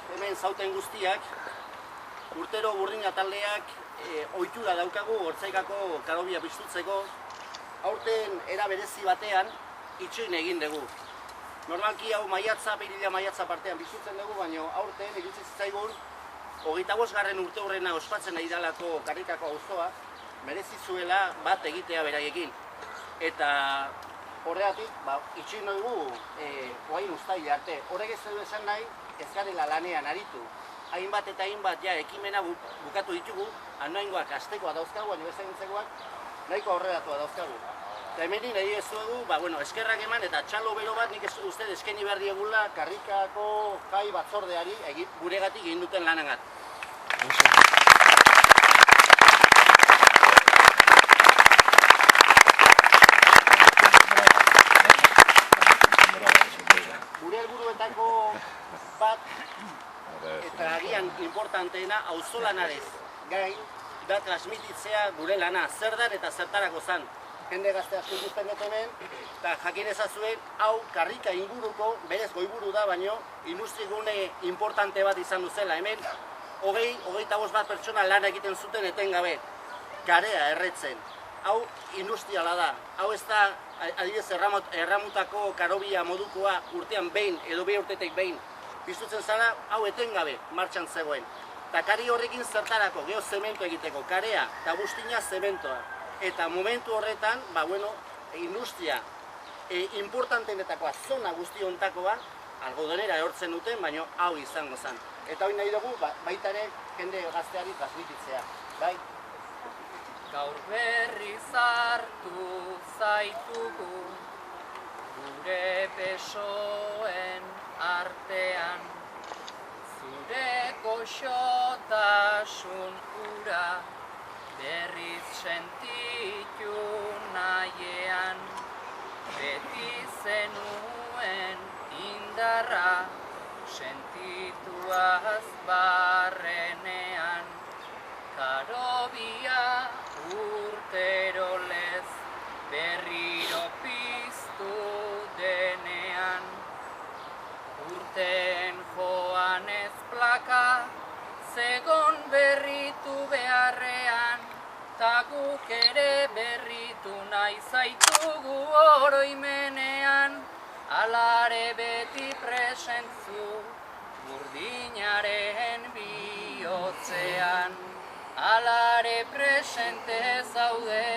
Hemen zauten guztiak, urtero burdina taldeak ohitura daukagu Hortzaikako karobia piztutzeko. Aurten era berezi batean itxoin egin dugu. Normalki hau maiatza, apirila maiatza partean piztutzen dugu, baina aurten iritsi zitzaigun 25. urteurrena ospatzen nahi dalako Karrikako auzoa merezi zuela bat egitea beraiekin. Eta horregatik itxoin dugu orain uztaila arte. Horrek ez du esan nahi ez garela lanean aritu. Hainbat eta hainbat ekimena bukatu ditugu, anoingoak astekoa dauzkagu, baina bezagintzekoak nahiko aurreratua dauzkagu. Eta hemenik nahi ez dugu, eskerrak eman eta txalo bero bat nik uste eskaini behar diegula Karrikako jai batzordeari guregatik egin duten lanengat. Gure helburuetako bat, eta agian importanteena, auzolanarez gain da transmititzea gure lana, zer dan eta zertarako zan. Jende gazte asko ikusten dut hemen, eta jakin ezazuen, hau Karrika inguruko, berez goiburu da, baino industrigune importante bat izan duzela. Hemen, 25 bat pertsona lan egiten zuten etengabe, karea erretzen. Hau industriala da, hau ez da, adibidez erramutako karobia modukoa urtean behin, edo 2 urtetik behin, piztutzen zara, hau etengabe martxan zegoen. Eta kari horrekin zertarako, geho zemento egiteko, karea eta buztina zementoa. Eta momentu horretan, industria importanteenetakoa, zona guzti hontakoa, algodonera ehortzen duten, baina hau izango zen. Eta hori nahi dugu, baita ere, jende gazteari transmititzea. Bai? Gaur berriz hartu zaitugu, gure besoen artean, zure goxotasun ura, berriz sentitu nahiean, beti zenuen indarra, sentituaz barrenean, karobia urtero lez, berriro piztu denean, urten joan ez plaka, zegon berritu beharrean, ta guk ere berritu nahi zaitugu oroimenean, alare beti presentzu, burdinaren bihotzean, alare presente zaude